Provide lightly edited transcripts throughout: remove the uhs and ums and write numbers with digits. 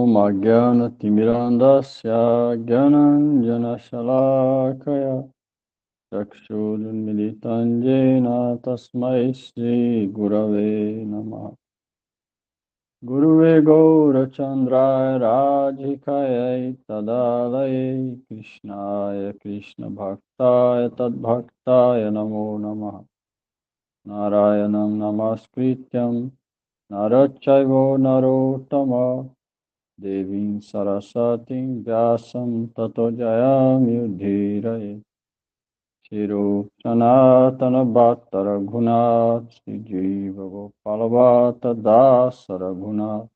Om Agyana Timirandasya Gyananjana Shalakaya Chakshurunmilitan Jena Tasmai Shri Gurave Namaha. Guruve Gaura Chandraya Radhikaya Tadalaya Krishnaya Krishna Bhaktaya Tadbhaktaya Namo Namaha. Narayanam Namaskrityam Narachaivo Narottama Devim Saraswatim Vyasam Tato Jayam Yudhiraye Shiro Sanatana Bhatta Raghunath Sri Jiva Gopala Bhatta Dasa Raghunath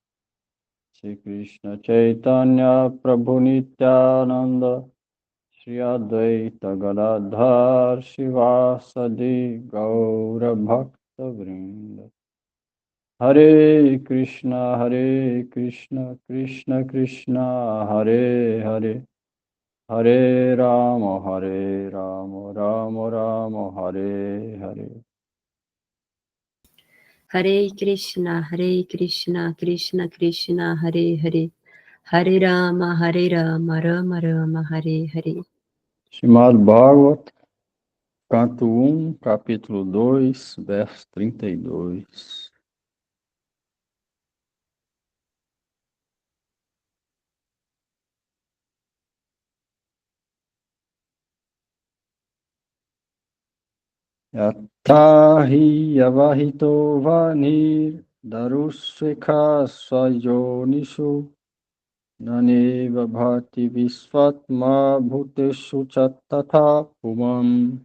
Sri Krishna Chaitanya Prabhu Nityananda Shri Advaita Gadadhar Shivasadi Gaura Bhakta Vrinda Hare Krishna, Krishna Krishna, Hare Hare, Hare Rama, Rama Rama, Hare Hare. Hare Krishna, Krishna Krishna, Hare Hare, Hare Rama, Rama Rama, Hare Hare. Srimad Bhagavat, canto 1, capítulo 2, verso 32. Yatahi Yavahito Vanir Darushekha Swajonishu Naneva Bhati Visvatma Bhuteshu Chattatha Pumam.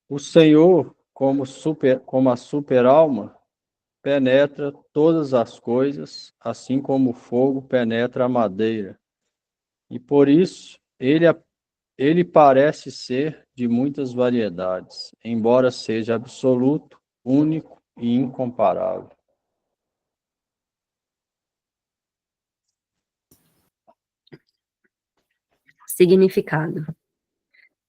O Senhor, como a super-alma, penetra todas as coisas, assim como o fogo penetra a madeira. E por isso, ele parece ser de muitas variedades, embora seja absoluto, único e incomparável. Significado.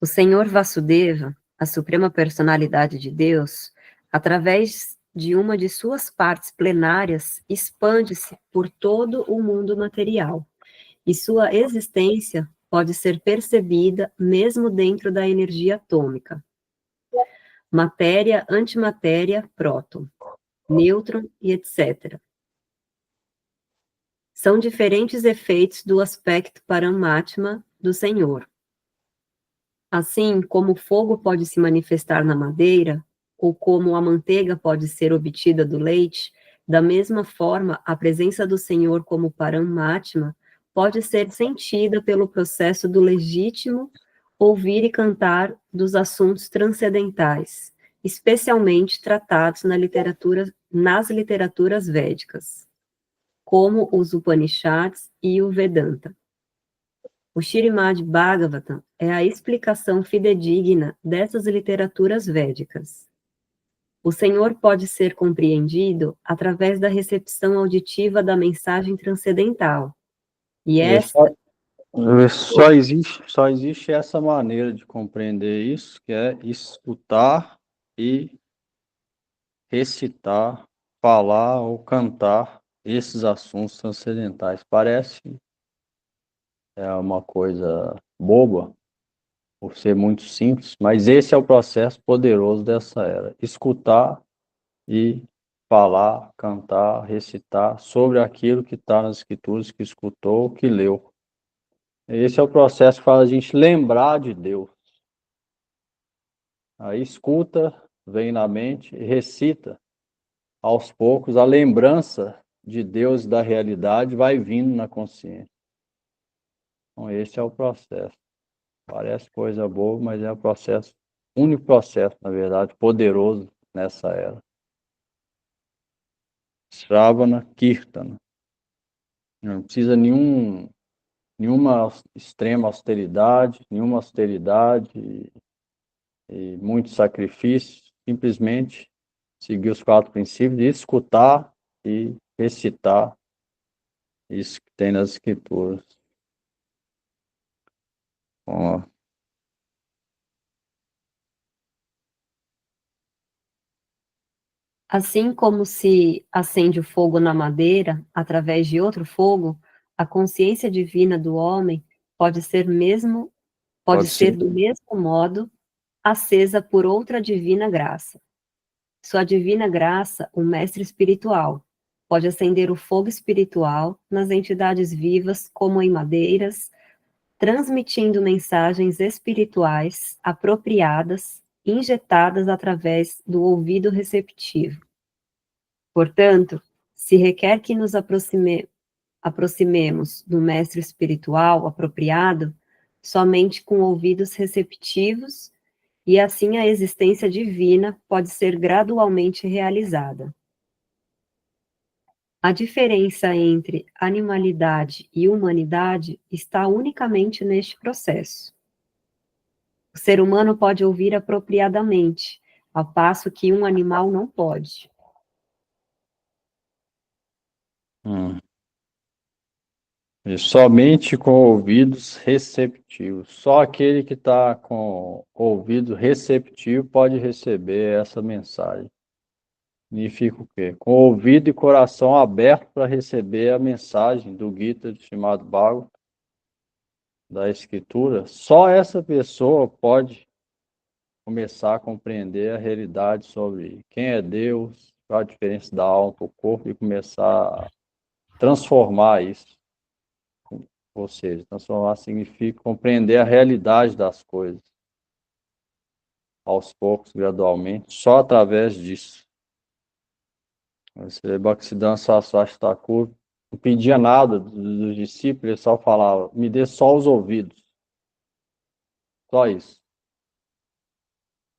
O Senhor Vasudeva, a suprema personalidade de Deus, através de uma de suas partes plenárias, expande-se por todo o mundo material, e sua existência pode ser percebida mesmo dentro da energia atômica. Matéria, antimatéria, próton, nêutron e etc. São diferentes efeitos do aspecto Paramatma do Senhor. Assim como o fogo pode se manifestar na madeira, ou como a manteiga pode ser obtida do leite, da mesma forma, a presença do Senhor como Paramatma pode ser sentida pelo processo do legítimo ouvir e cantar dos assuntos transcendentais, especialmente tratados nas literaturas védicas, como os Upanishads e o Vedanta. O Srimad Bhagavatam é a explicação fidedigna dessas literaturas védicas. O Senhor pode ser compreendido através da recepção auditiva da mensagem transcendental. E esta... Só existe essa maneira de compreender isso, que é escutar e recitar, falar ou cantar esses assuntos transcendentais. Parece uma coisa boba, por ser muito simples, mas esse é o processo poderoso dessa era. Escutar e falar, cantar, recitar sobre aquilo que está nas escrituras, que escutou, que leu. Esse é o processo que faz a gente lembrar de Deus. Aí escuta, vem na mente e recita. Aos poucos, a lembrança de Deus e da realidade vai vindo na consciência. Então, esse é o processo. Parece coisa boa, mas é o processo, único processo, na verdade, poderoso nessa era. Shravana Kirtana. Não precisa nenhuma extrema austeridade, e muito sacrifício, simplesmente seguir os 4 princípios de escutar e recitar isso que tem nas escrituras. Ó. Assim como se acende o fogo na madeira através de outro fogo, a consciência divina do homem pode ser Pode ser. do mesmo modo acesa por outra divina graça. Sua divina graça, o mestre espiritual, pode acender o fogo espiritual nas entidades vivas como em madeiras, transmitindo mensagens espirituais apropriadas, injetadas através do ouvido receptivo. Portanto, se requer que nos aproximemos do mestre espiritual apropriado, somente com ouvidos receptivos, e assim a existência divina pode ser gradualmente realizada. A diferença entre animalidade e humanidade está unicamente neste processo. O ser humano pode ouvir apropriadamente, ao passo que um animal não pode. Hum. E somente com ouvidos receptivos. Só aquele que está com ouvido receptivo pode receber essa mensagem. Significa o quê? Com ouvido e coração aberto para receber a mensagem do Gita chamado Bhagavad, da Escritura, só essa pessoa pode começar a compreender a realidade sobre quem é Deus, qual a diferença da alma para o corpo e começar a transformar isso. Ou seja, transformar significa compreender a realidade das coisas, aos poucos, gradualmente, só através disso. Você Bhaktisiddhanta Saraswati Thakur não pedia nada dos discípulos, ele só falava, me dê só os ouvidos. Só isso.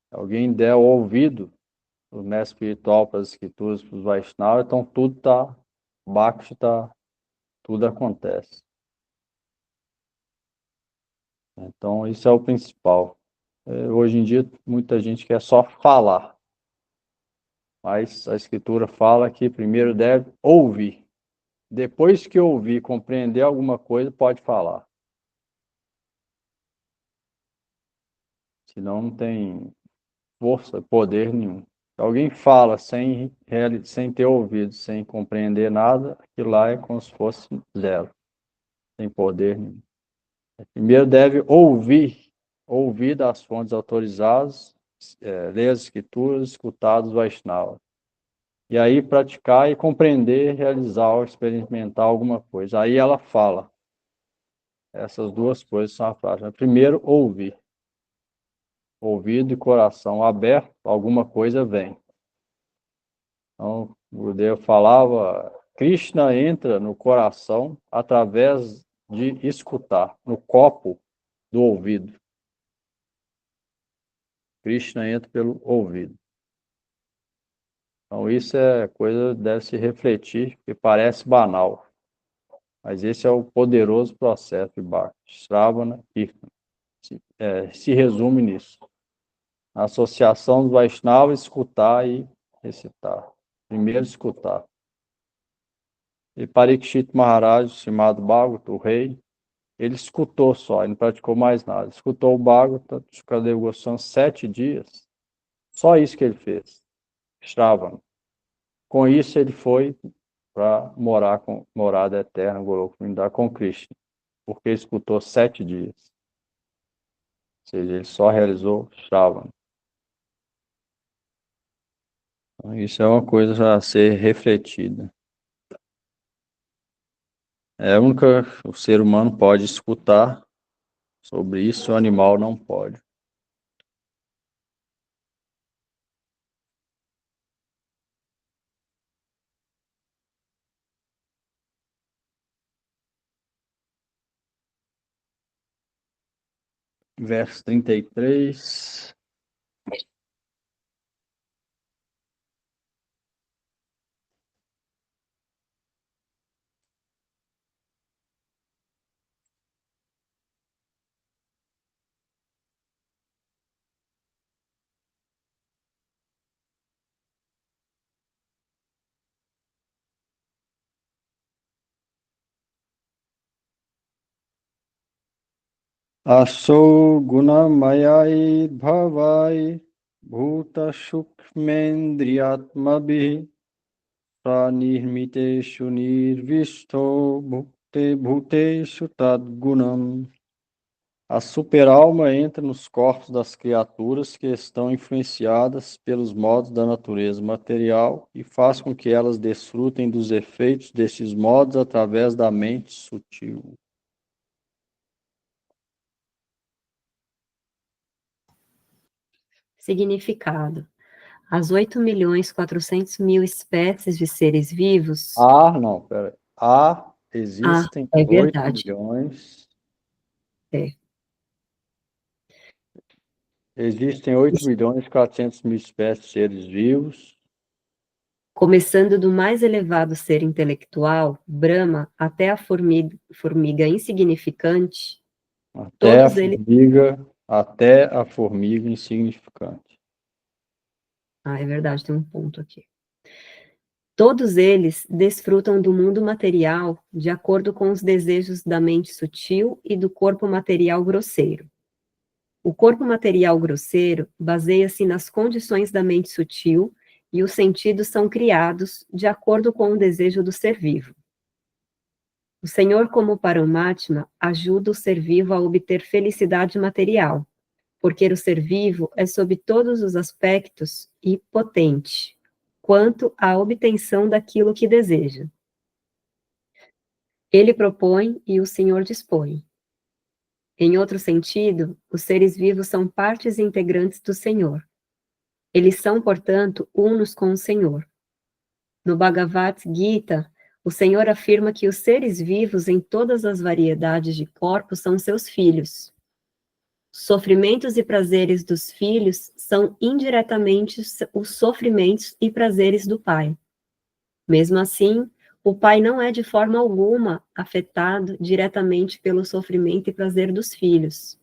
Se alguém der o ouvido, o mestre espiritual para as escrituras, para os Vaishnavas, então tudo está, Bhakti está, tudo acontece. Então isso é o principal. Hoje em dia, muita gente quer só falar, mas a escritura fala que primeiro deve ouvir. Depois que ouvir, compreender alguma coisa, pode falar. Senão não tem força, poder nenhum. Se alguém fala sem ter ouvido, sem compreender nada, aquilo lá é como se fosse zero, sem poder nenhum. Primeiro deve ouvir das fontes autorizadas, ler as escrituras, escutar dos Vaishnavas. E aí praticar e compreender, realizar ou experimentar alguma coisa. Aí ela fala. Essas duas coisas são a prática. Primeiro, ouvir. Ouvido e coração aberto, alguma coisa vem. Então, o Gurudev falava, Krishna entra no coração através de escutar, no copo do ouvido. Krishna entra pelo ouvido. Então, isso é coisa que deve se refletir, que parece banal. Mas esse é o poderoso processo de Bhakti. Shravana Kirtana. Se resume nisso. A associação dos Vaishnavas, escutar e recitar. Primeiro escutar. E Parikshit Maharaj, chamado Bhagavata, o rei, ele escutou só, ele não praticou mais nada. Escutou o Bhagavata, Shukadeva Goswami, 7 dias. Só isso que ele fez. Shravana. Com isso ele foi para morar com morada eterna, Golokvindar, com Krishna. Porque ele escutou 7 dias. Ou seja, ele só realizou Shravana. Então, isso é uma coisa a ser refletida. É a única, o ser humano pode escutar sobre isso, o animal não pode. Verso 33. Aso gunamayai bhavai bhuta shukmendriyatmabhi pranirmiteshu nirvishto bhuteshu tadgunam. A superalma entra nos corpos das criaturas que estão influenciadas pelos modos da natureza material e faz com que elas desfrutem dos efeitos destes modos através da mente sutil. Significado. As 8.400.000 espécies de seres vivos. Não, pera. Existem É 8 verdade. milhões. É. Existem 8.400.000 espécies de seres vivos. Começando do mais elevado ser intelectual, Brahma, até a formiga insignificante, todos eles. Até a formiga insignificante. É verdade, tem um ponto aqui. Todos eles desfrutam do mundo material de acordo com os desejos da mente sutil e do corpo material grosseiro. O corpo material grosseiro baseia-se nas condições da mente sutil e os sentidos são criados de acordo com o desejo do ser vivo. O Senhor, como Paramatma, ajuda o ser vivo a obter felicidade material, porque o ser vivo é sob todos os aspectos e potente, quanto à obtenção daquilo que deseja. Ele propõe e o Senhor dispõe. Em outro sentido, os seres vivos são partes integrantes do Senhor. Eles são, portanto, unos com o Senhor. No Bhagavad Gita, o Senhor afirma que os seres vivos em todas as variedades de corpos são seus filhos. Sofrimentos e prazeres dos filhos são indiretamente os sofrimentos e prazeres do pai. Mesmo assim, o pai não é de forma alguma afetado diretamente pelo sofrimento e prazer dos filhos.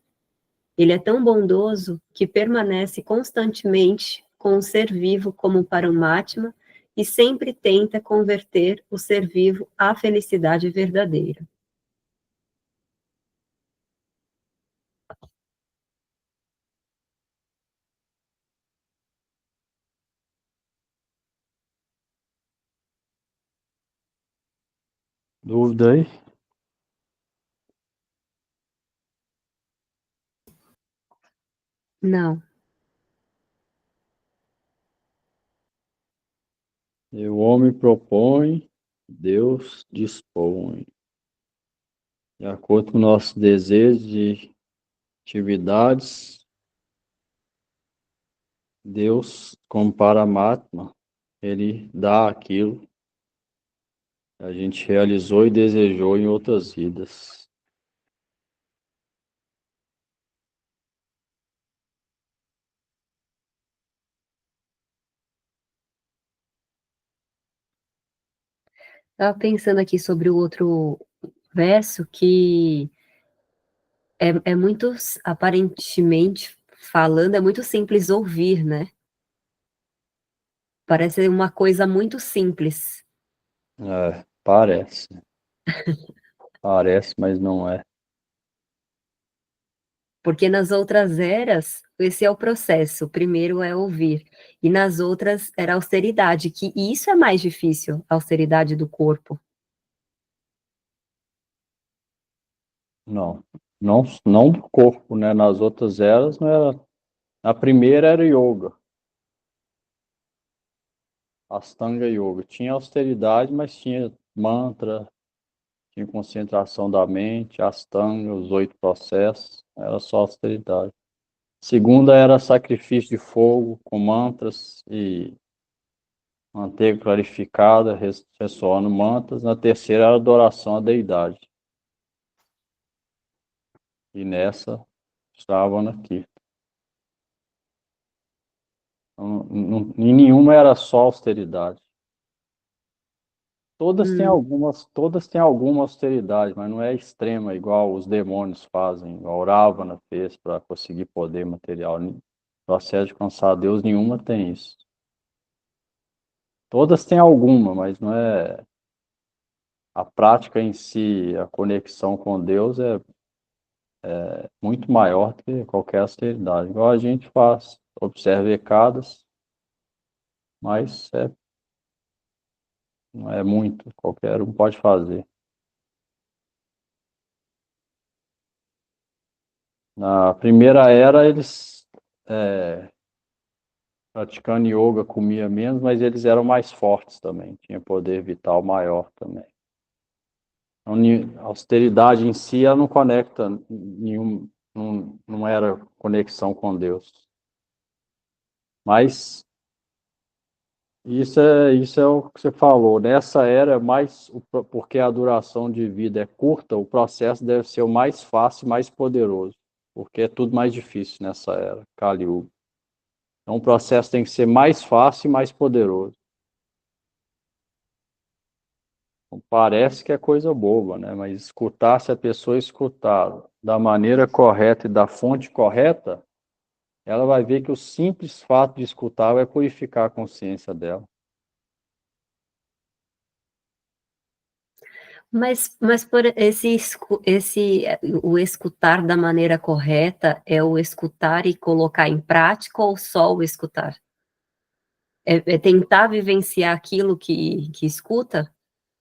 Ele é tão bondoso que permanece constantemente com o ser vivo como Paramatma e sempre tenta converter o ser vivo à felicidade verdadeira. Dúvida aí? Não. E o homem propõe, Deus dispõe. De acordo com o nosso desejo de atividades, Deus, como Paramatma, ele dá aquilo que a gente realizou e desejou em outras vidas. Estava pensando aqui sobre o outro verso que é muito, aparentemente falando, é muito simples ouvir, né? Parece uma coisa muito simples. Parece. Parece, mas não é. Porque nas outras eras, esse é o processo. O primeiro é ouvir. E nas outras era austeridade, que isso é mais difícil, a austeridade do corpo. Não do corpo, né? Nas outras eras não era. Na primeira era yoga, Astanga Yoga. Tinha austeridade, mas tinha mantra, tinha concentração da mente, Astanga, os 8 processos. Era só austeridade. Segunda era sacrifício de fogo com mantras e manteiga clarificada, ressoando mantras. Na terceira era adoração à deidade. E nessa estavam aqui. Em nenhuma era só austeridade. Todas têm alguma austeridade, mas não é extrema, igual os demônios fazem, igual o Ravana fez para conseguir poder material. No processo de alcançar Deus, nenhuma tem isso. Todas têm alguma, mas não é. A prática em si, a conexão com Deus é muito maior do que qualquer austeridade, igual a gente faz. observadas, mas não é muito, qualquer um pode fazer. Na primeira era, eles praticando yoga comia menos, mas eles eram mais fortes também, tinha poder vital maior também. A austeridade em si, ela não conecta nenhum, não era conexão com Deus. Mas isso é o que você falou. Nessa era, porque a duração de vida é curta, o processo deve ser o mais fácil e mais poderoso, porque é tudo mais difícil nessa era, Kali Yuga. Então o processo tem que ser mais fácil e mais poderoso. Então, parece que é coisa boba, né? Mas se a pessoa escutar da maneira correta e da fonte correta, ela vai ver que o simples fato de escutar vai purificar a consciência dela. Mas por o escutar da maneira correta é o escutar e colocar em prática ou só o escutar? É tentar vivenciar aquilo que escuta?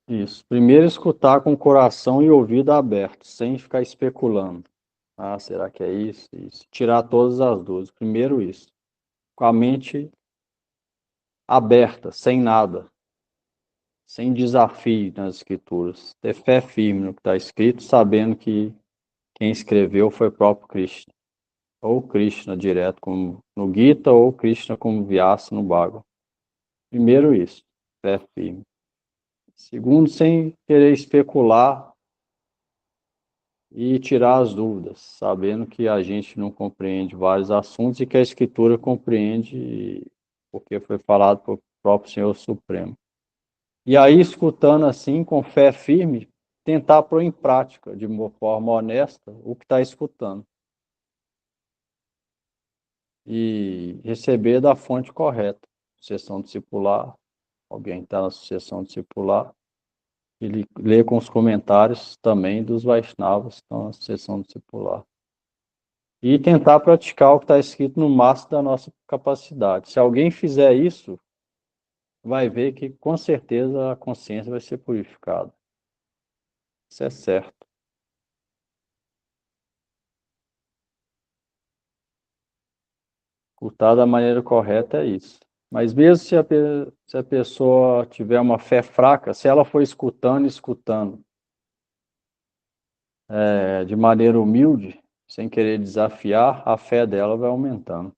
Isso. Primeiro escutar com o coração e ouvido aberto, sem ficar especulando. Ah, será que é isso? Isso. Tirar todas as dúvidas. Primeiro isso. Com a mente aberta, sem nada, sem desafio nas escrituras. Ter fé firme no que está escrito, sabendo que quem escreveu foi o próprio Krishna. Ou Krishna direto, como no Gita, ou Krishna como Vyasa no Bhagavad. Primeiro isso, fé firme. Segundo, sem querer especular e tirar as dúvidas, sabendo que a gente não compreende vários assuntos e que a Escritura compreende, porque foi falado pelo próprio Senhor Supremo. E aí, escutando assim, com fé firme, tentar pôr em prática, de uma forma honesta, o que está escutando. E receber da fonte correta. Sucessão discipular, alguém está na sucessão discipular, ele lê com os comentários também dos Vaishnavas que estão na sucessão discipular. E tentar praticar o que está escrito no máximo da nossa capacidade. Se alguém fizer isso, vai ver que com certeza a consciência vai ser purificada. Isso é certo. Escutar da maneira correta é isso. Mas mesmo se a pessoa tiver uma fé fraca, se ela for escutando, de maneira humilde, sem querer desafiar, a fé dela vai aumentando.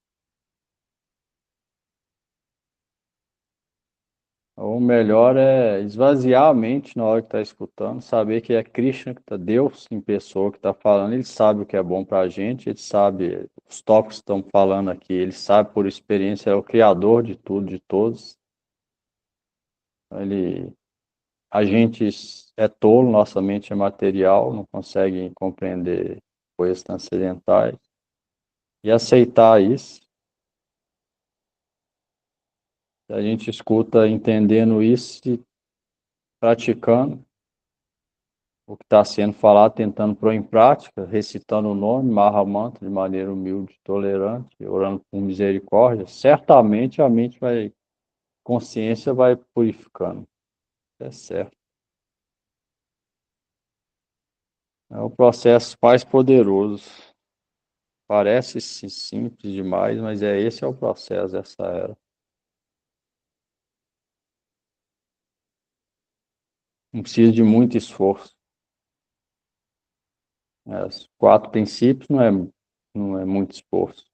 O melhor é esvaziar a mente na hora que está escutando, saber que é Krishna, que está Deus em pessoa que está falando, ele sabe o que é bom para a gente, ele sabe os tópicos que estão falando aqui, ele sabe por experiência, é o criador de tudo, de todos. Ele, a gente é tolo, nossa mente é material, não consegue compreender coisas transcendentais. E aceitar isso, a gente escuta entendendo isso e praticando o que está sendo falado, tentando pôr em prática, recitando o nome, Mahamantra, de maneira humilde, tolerante, orando por misericórdia, certamente a mente vai, consciência vai purificando. É certo. É o processo mais poderoso. Parece simples demais, mas esse é o processo dessa era. Não precisa de muito esforço. Os 4 princípios não é muito esforço.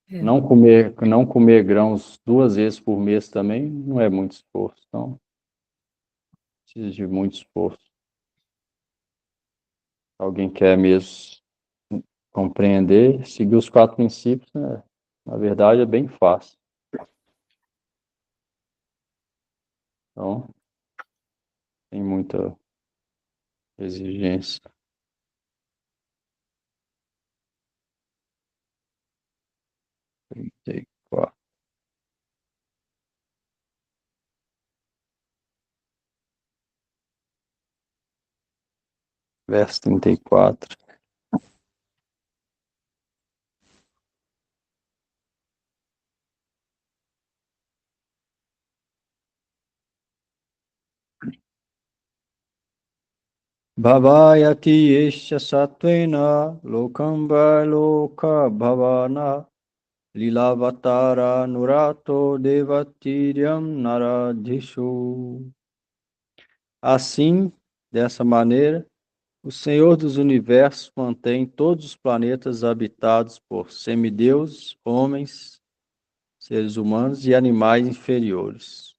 É. Não comer grãos 2 vezes por mês também não é muito esforço. Então, precisa de muito esforço. Alguém quer mesmo compreender, seguir os 4 princípios, né? Na verdade é bem fácil. Então, tem muita exigência. Tem 4. Verso 34. Bhavayati yesha satvena lokamba loka bhavana lilavatara nurato devatiryam naradhishu. Assim, dessa maneira, o Senhor dos Universos mantém todos os planetas habitados por semideuses, homens, seres humanos e animais inferiores,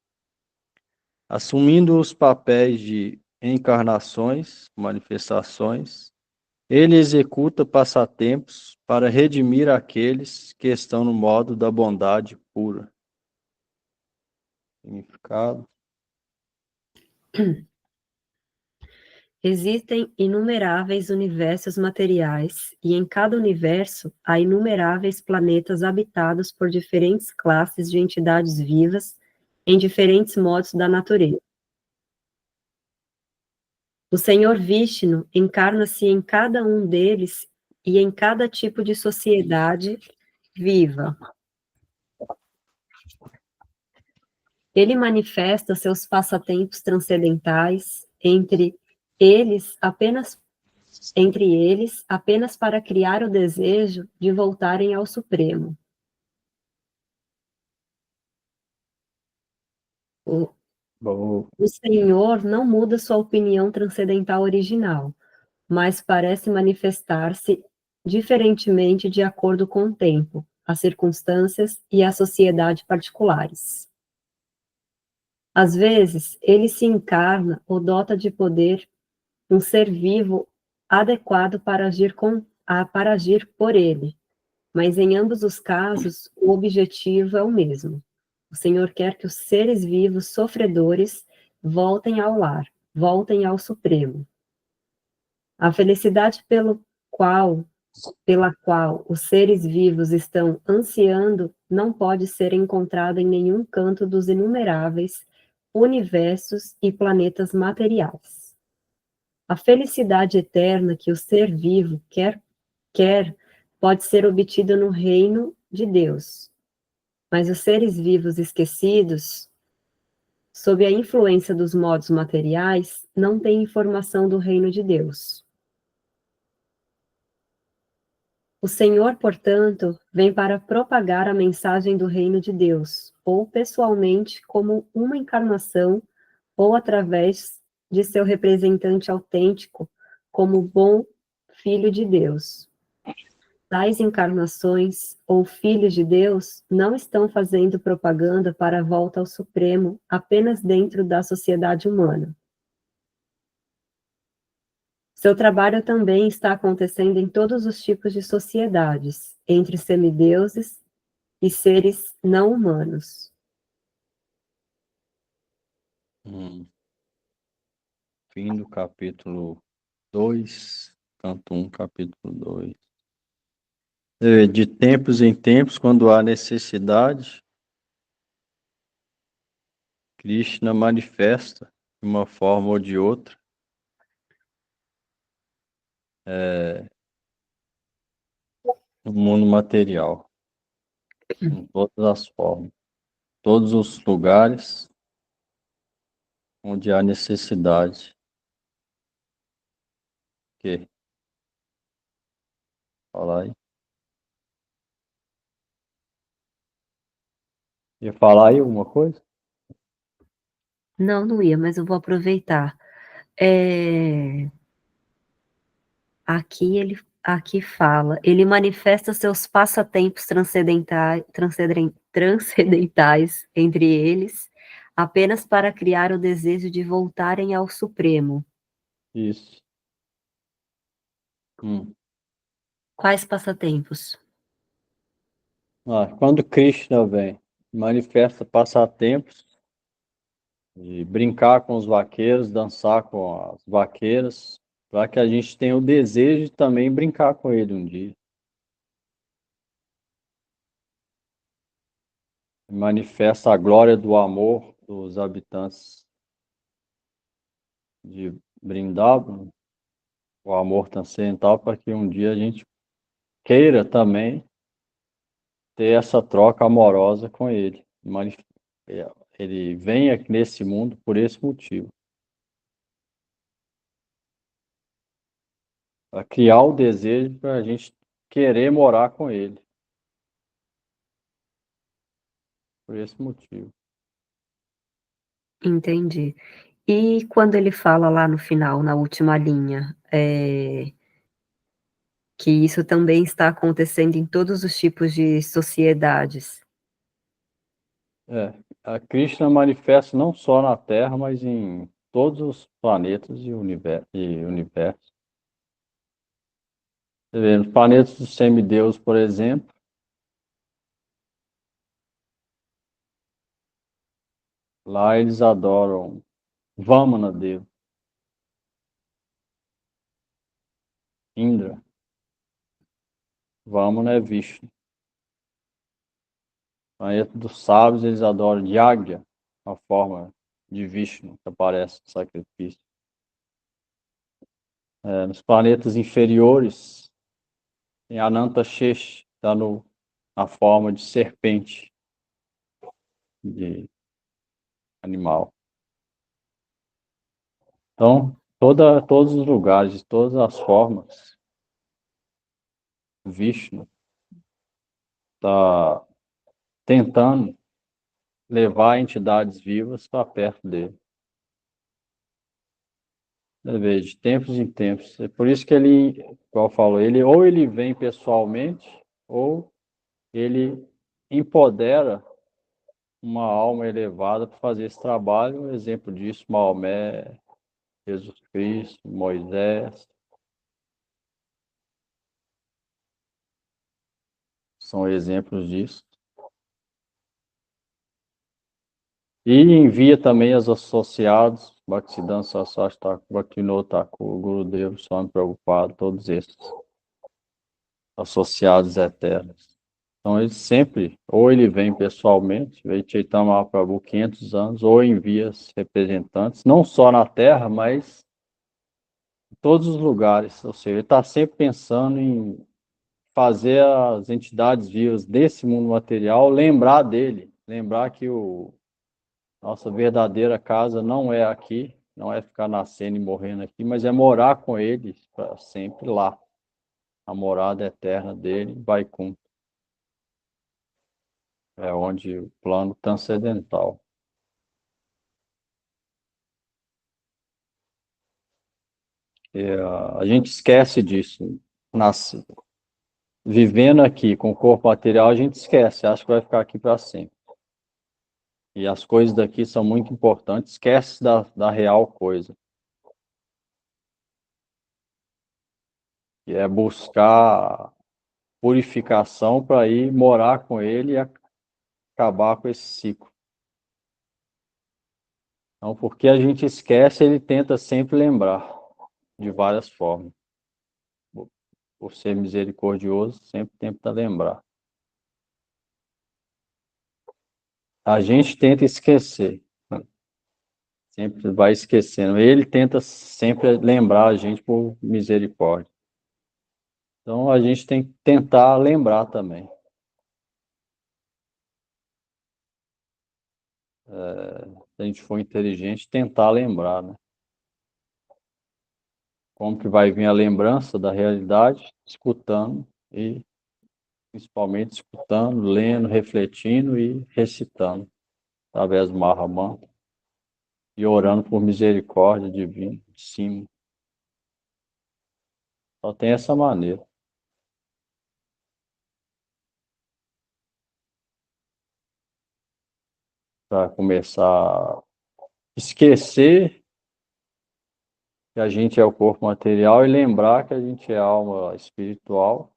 assumindo os papéis de encarnações, manifestações. Ele executa passatempos para redimir aqueles que estão no modo da bondade pura. Significado. Existem inumeráveis universos materiais, e em cada universo há inumeráveis planetas habitados por diferentes classes de entidades vivas em diferentes modos da natureza. O Senhor Vishnu encarna-se em cada um deles e em cada tipo de sociedade viva. Ele manifesta seus passatempos transcendentais entre eles apenas para criar o desejo de voltarem ao Supremo. O Senhor não muda sua opinião transcendental original, mas parece manifestar-se diferentemente de acordo com o tempo, as circunstâncias e a sociedade particulares. Às vezes, ele se encarna ou dota de poder um ser vivo adequado para agir por ele, mas em ambos os casos, o objetivo é o mesmo. O Senhor quer que os seres vivos sofredores voltem ao lar, voltem ao Supremo. A felicidade pela qual os seres vivos estão ansiando não pode ser encontrada em nenhum canto dos inumeráveis universos e planetas materiais. A felicidade eterna que o ser vivo quer pode ser obtida no reino de Deus, mas os seres vivos esquecidos, sob a influência dos modos materiais, não têm informação do reino de Deus. O Senhor, portanto, vem para propagar a mensagem do reino de Deus, ou pessoalmente como uma encarnação, ou através de seu representante autêntico, como bom Filho de Deus. Tais encarnações, ou filhos de Deus, não estão fazendo propaganda para a volta ao Supremo apenas dentro da sociedade humana. Seu trabalho também está acontecendo em todos os tipos de sociedades, entre semideuses e seres não humanos. Fim do capítulo 2, canto 1, capítulo 2. De tempos em tempos, quando há necessidade, Krishna manifesta de uma forma ou de outra no mundo material, em todas as formas, todos os lugares onde há necessidade. Que? Fala aí. Ia falar aí alguma coisa? Não, não ia, mas eu vou aproveitar. Aqui fala, ele manifesta seus passatempos transcendentais entre eles, apenas para criar o desejo de voltarem ao Supremo. Isso. Quais passatempos? Quando Krishna vem, manifesta passatempos de brincar com os vaqueiros, dançar com as vaqueiras, para que a gente tenha o desejo de também brincar com ele um dia. Manifesta a glória do amor dos habitantes de Vrindavan, o amor transcendental, para que um dia a gente queira também ter essa troca amorosa com ele. Ele vem aqui nesse mundo por esse motivo. a criar o desejo para a gente querer morar com ele, por esse motivo. Entendi. E quando ele fala lá no final, na última linha, que isso também está acontecendo em todos os tipos de sociedades. É, a Krishna manifesta não só na Terra, mas em todos os planetas e universo. Você vê, nos planetas dos semideus, por exemplo, lá eles adoram Vamana Deva, Indra. Vamana é Vishnu. No planeta dos sábios, eles adoram Yagya, a forma de Vishnu que aparece no sacrifício. Nos planetas inferiores, tem Ananta Shesh, está na forma de serpente, de animal. Então, todos os lugares, de todas as formas, Vishnu está tentando levar entidades vivas para perto dele. Você vê, de tempos em tempos. É por isso que ele, igual falou, ele ou ele vem pessoalmente, ou ele empodera uma alma elevada para fazer esse trabalho. Um exemplo disso, Maomé, Jesus Cristo, Moisés, são exemplos disso. E envia também os associados, Bhaktisiddhanta Saraswati Thakur, Bhaktivinoda Thakur, Gurudev, Swami Prabhupada, todos esses associados eternos. Então, ele sempre, ou ele vem pessoalmente, veio Chaitanya Mahaprabhu 500 anos, ou envia representantes, não só na Terra, mas em todos os lugares. Ou seja, ele está sempre pensando em fazer as entidades vivas desse mundo material lembrar dele, lembrar que nossa verdadeira casa não é aqui, não é ficar nascendo e morrendo aqui, mas é morar com ele para sempre lá, a morada eterna dele, Vaikuntha. É onde o plano transcendental. A gente esquece disso. Nasce, vivendo aqui com o corpo material, a gente esquece, acha que vai ficar aqui para sempre. E as coisas daqui são muito importantes, esquece da real coisa, que é buscar purificação para ir morar com ele e acabar com esse ciclo. Então, porque a gente esquece, ele tenta sempre lembrar, de várias formas. Por ser misericordioso, sempre tenta lembrar. A gente tenta esquecer, sempre vai esquecendo. Ele tenta sempre lembrar a gente por misericórdia. Então, a gente tem que tentar lembrar também. Se a gente for inteligente, tentar lembrar, né? Como que vai vir a lembrança da realidade? Escutando e principalmente escutando, lendo, refletindo e recitando através do Mahamantra e orando por misericórdia divina de cima. Só tem essa maneira para começar a esquecer que a gente é o corpo material e lembrar que a gente é alma espiritual,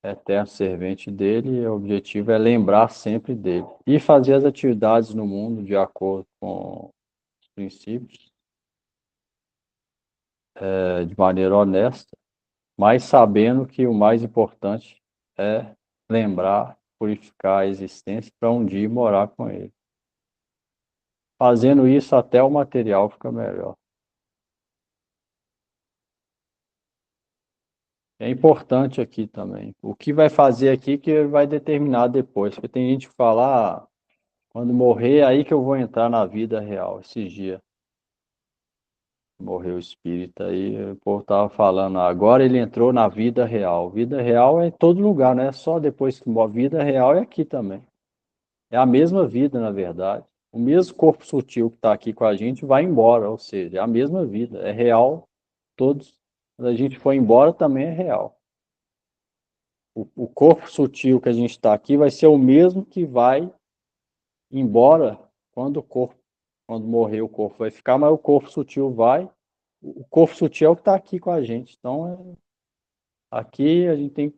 eterno servente dele, e o objetivo é lembrar sempre dele e fazer as atividades no mundo de acordo com os princípios, de maneira honesta, mas sabendo que o mais importante é lembrar, purificar a existência para um dia morar com ele. Fazendo isso, até o material fica melhor. É importante aqui também. O que vai fazer aqui que vai determinar depois. Porque tem gente que fala, quando morrer, é aí que eu vou entrar na vida real, esses dias. morreu o espírito aí, o povo estava falando, agora ele entrou na vida real. Vida real é em todo lugar, não é só depois que morre. Vida real é aqui também. É a mesma vida, na verdade. O mesmo corpo sutil que está aqui com a gente vai embora, ou seja, é a mesma vida. É real, todos. Quando a gente for embora, também é real. O corpo sutil que a gente está aqui vai ser o mesmo que vai embora quando morrer o corpo vai ficar, mas o corpo sutil vai. O corpo sutil é o que está aqui com a gente. Então, aqui a gente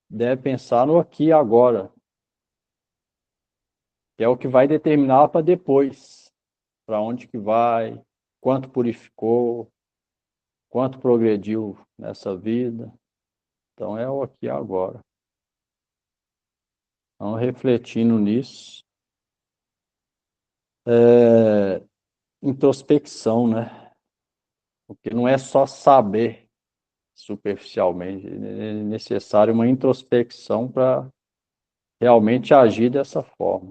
deve pensar no aqui e agora, que é o que vai determinar para depois, para onde que vai, quanto purificou, quanto progrediu nessa vida. Então, é o aqui e agora. Então, refletindo nisso, introspecção, né? Porque não é só saber superficialmente, é necessário uma introspecção para realmente agir dessa forma.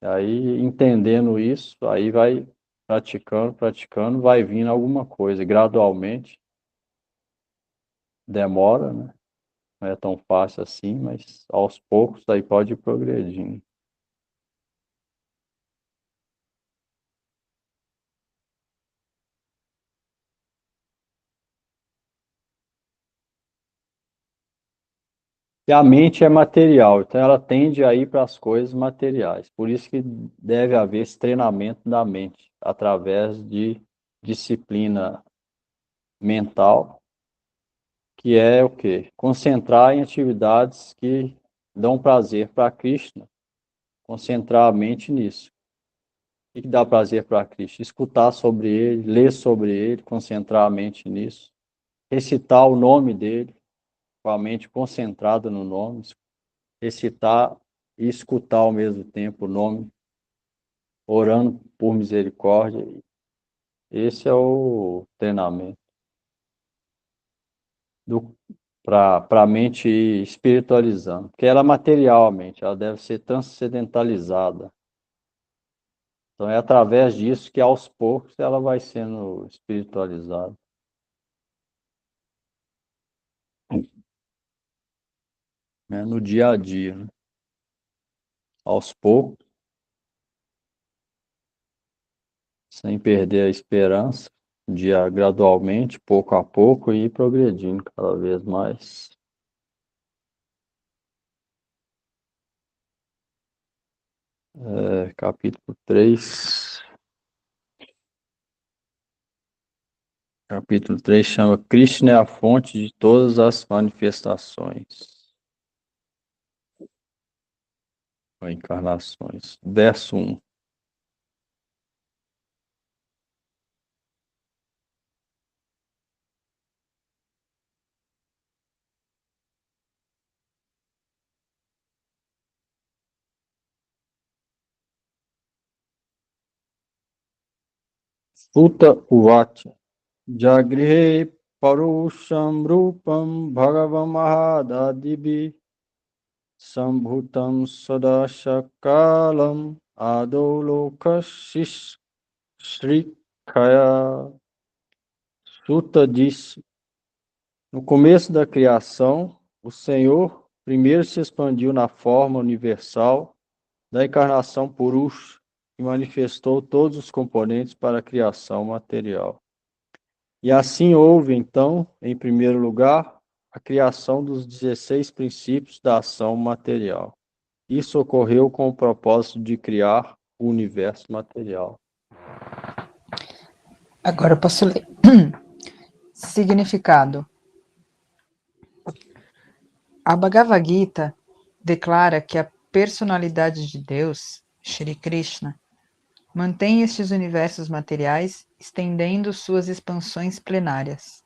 Aí, entendendo isso, aí vai praticando, praticando, vai vindo alguma coisa, gradualmente, demora, né? Não é tão fácil assim, mas aos poucos aí pode ir progredindo. E a mente é material, então ela tende a ir para as coisas materiais. Por isso que deve haver esse treinamento da mente, através de disciplina mental, que é o quê? Concentrar em atividades que dão prazer para Krishna. Concentrar a mente nisso. O que dá prazer para Krishna? Escutar sobre ele, ler sobre ele, concentrar a mente nisso. Recitar o nome dele, com a mente concentrada no nome. Recitar e escutar ao mesmo tempo o nome, orando por misericórdia. Esse é o treinamento para a mente ir espiritualizando. Porque ela é material, a mente, ela deve ser transcendentalizada. Então é através disso que aos poucos ela vai sendo espiritualizada. Né? No dia a dia, né? Aos poucos, sem perder a esperança, dia gradualmente, pouco a pouco, e ir progredindo cada vez mais. Capítulo 3. Capítulo 3 chama Krishna é a fonte de todas as manifestações ou encarnações. Verso 1. Sutta Uvacha Jagrihe Parusham Rupam Bhagavam Mahadadibi Sambhutam Sadashakalam Adolokas Shrikaya. Sutta disse: no começo da criação, o Senhor primeiro se expandiu na forma universal da encarnação Purusha e manifestou todos os componentes para a criação material. E assim houve, então, em primeiro lugar, a criação dos 16 princípios da ação material. Isso ocorreu com o propósito de criar o universo material. Agora eu posso ler. Significado. A Bhagavad Gita declara que a personalidade de Deus, Shri Krishna, mantém estes universos materiais estendendo suas expansões plenárias.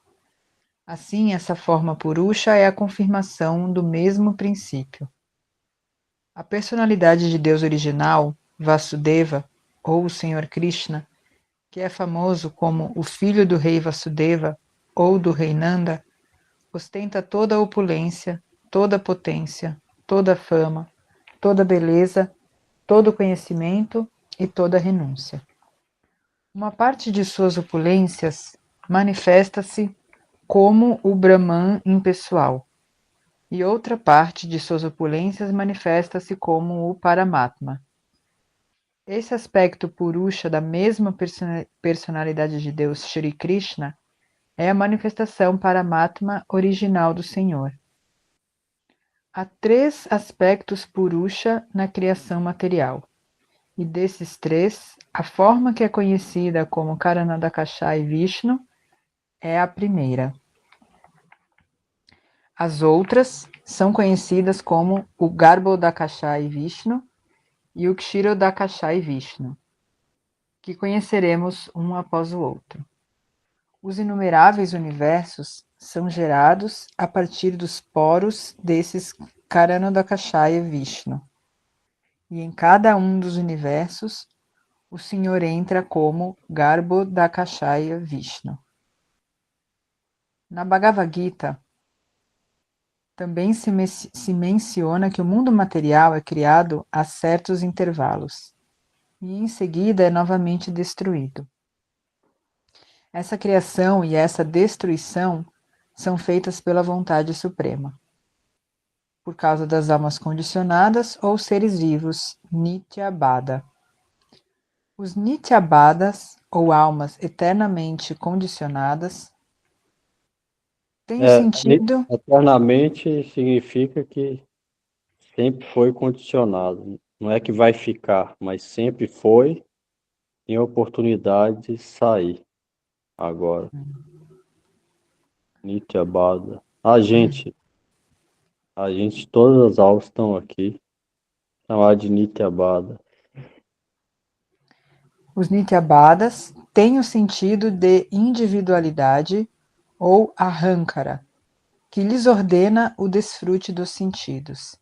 Assim, essa forma Purusha é a confirmação do mesmo princípio. A personalidade de Deus original, Vasudeva, ou o Senhor Krishna, que é famoso como o filho do rei Vasudeva ou do rei Nanda, ostenta toda a opulência, toda a potência, toda a fama, toda a beleza, todo o conhecimento e toda a renúncia. Uma parte de suas opulências manifesta-se como o Brahman impessoal, e outra parte de suas opulências manifesta-se como o Paramatma. Esse aspecto Purusha da mesma personalidade de Deus, Shri Krishna, é a manifestação Paramatma original do Senhor. Há 3 aspectos Purusha na criação material, e desses 3, a forma que é conhecida como Karanadakashai Vishnu é a primeira. As outras são conhecidas como o Garbhodakashai Vishnu e o Kshirodakashai Vishnu, que conheceremos um após o outro. Os inumeráveis universos são gerados a partir dos poros desses Karanodakashaya Vishnu. E em cada um dos universos, o Senhor entra como Garbhodakashaya Vishnu. Na Bhagavad Gita, também se menciona que o mundo material é criado a certos intervalos, e em seguida é novamente destruído. Essa criação e essa destruição são feitas pela vontade suprema, por causa das almas condicionadas ou seres vivos, Nityabada. Os Nityabadas, ou almas eternamente condicionadas, têm o sentido... Eternamente significa que sempre foi condicionado. Não é que vai ficar, mas sempre foi, tem a oportunidade de sair agora. Nityabada. Todas as aulas estão aqui. Chamar de Nityabada. Os Nityabadas têm o sentido de individualidade ou ahankara, que lhes ordena o desfrute dos sentidos,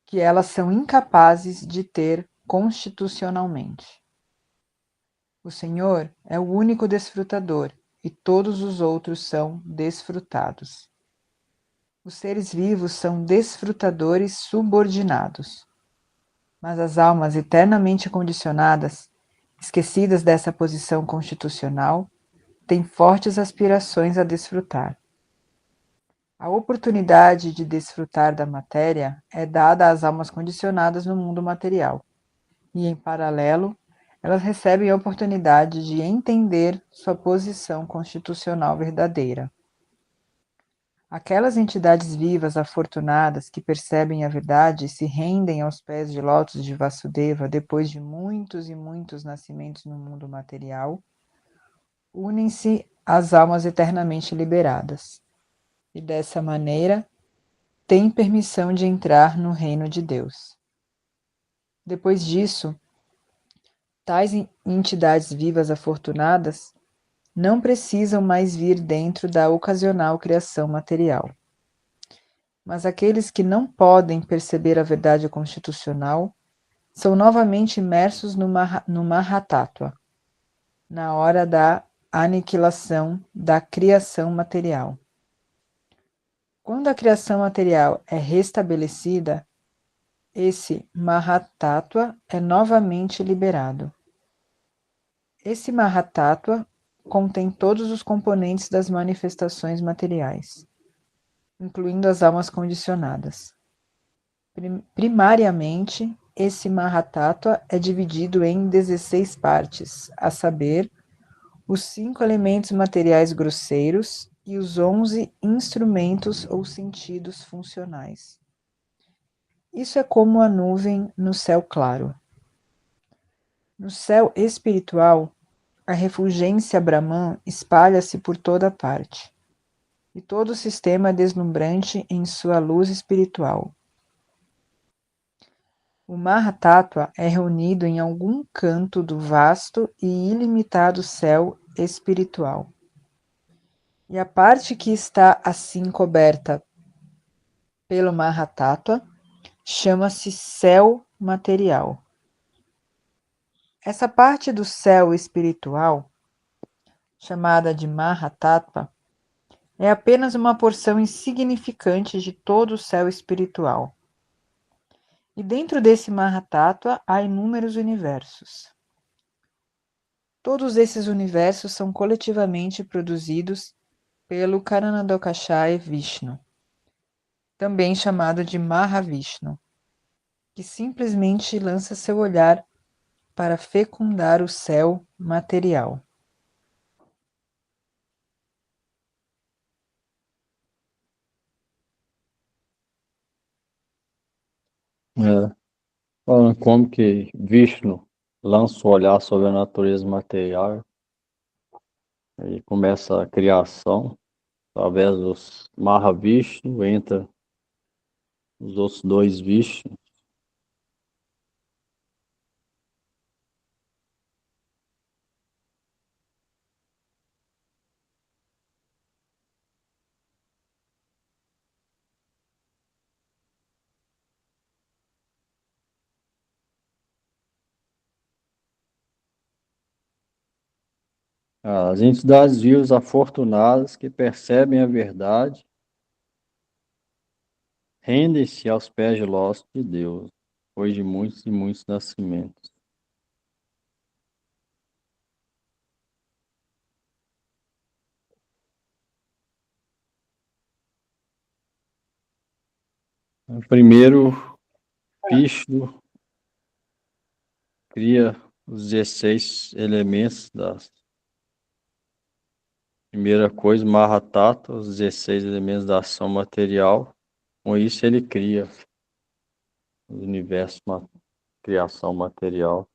que elas são incapazes de ter constitucionalmente. O Senhor é o único desfrutador e todos os outros são desfrutados. Os seres vivos são desfrutadores subordinados, mas as almas eternamente condicionadas, esquecidas dessa posição constitucional, têm fortes aspirações a desfrutar. A oportunidade de desfrutar da matéria é dada às almas condicionadas no mundo material, e, em paralelo, elas recebem a oportunidade de entender sua posição constitucional verdadeira. Aquelas entidades vivas afortunadas que percebem a verdade e se rendem aos pés de lótus de Vasudeva depois de muitos e muitos nascimentos no mundo material, unem-se às almas eternamente liberadas. E dessa maneira, têm permissão de entrar no reino de Deus. Depois disso, tais entidades vivas afortunadas não precisam mais vir dentro da ocasional criação material. Mas aqueles que não podem perceber a verdade constitucional são novamente imersos no Mahatattva, na hora da aniquilação da criação material. Quando a criação material é restabelecida, esse Mahatattva é novamente liberado. Esse Mahatattva contém todos os componentes das manifestações materiais, incluindo as almas condicionadas. Primariamente, esse Mahatattva é dividido em 16 partes, a saber, os 5 elementos materiais grosseiros e os 11 instrumentos ou sentidos funcionais. Isso é como a nuvem no céu claro. No céu espiritual, a refulgência Brahman espalha-se por toda parte, e todo o sistema é deslumbrante em sua luz espiritual. O Mahatattva é reunido em algum canto do vasto e ilimitado céu espiritual. E a parte que está assim coberta pelo Mahatattva chama-se céu material. Essa parte do céu espiritual, chamada de Mahatattva, é apenas uma porção insignificante de todo o céu espiritual. E dentro desse Mahatattva há inúmeros universos. Todos esses universos são coletivamente produzidos pelo Karanadokashaya Vishnu, também chamado de Mahavishnu, que simplesmente lança seu olhar para fecundar o céu material. Falando como que Vishnu lança o olhar sobre a natureza material e começa a criação através dos Mahavishnu, entra os outros dois Vishnu. As entidades vivas afortunadas que percebem a verdade rendem-se aos pés de lótus de Deus, depois de muitos e muitos nascimentos. O primeiro Vishnu cria os 16 elementos da primeira coisa, Mahatata, os 16 elementos da ação material. Com isso ele cria o universo, criação material.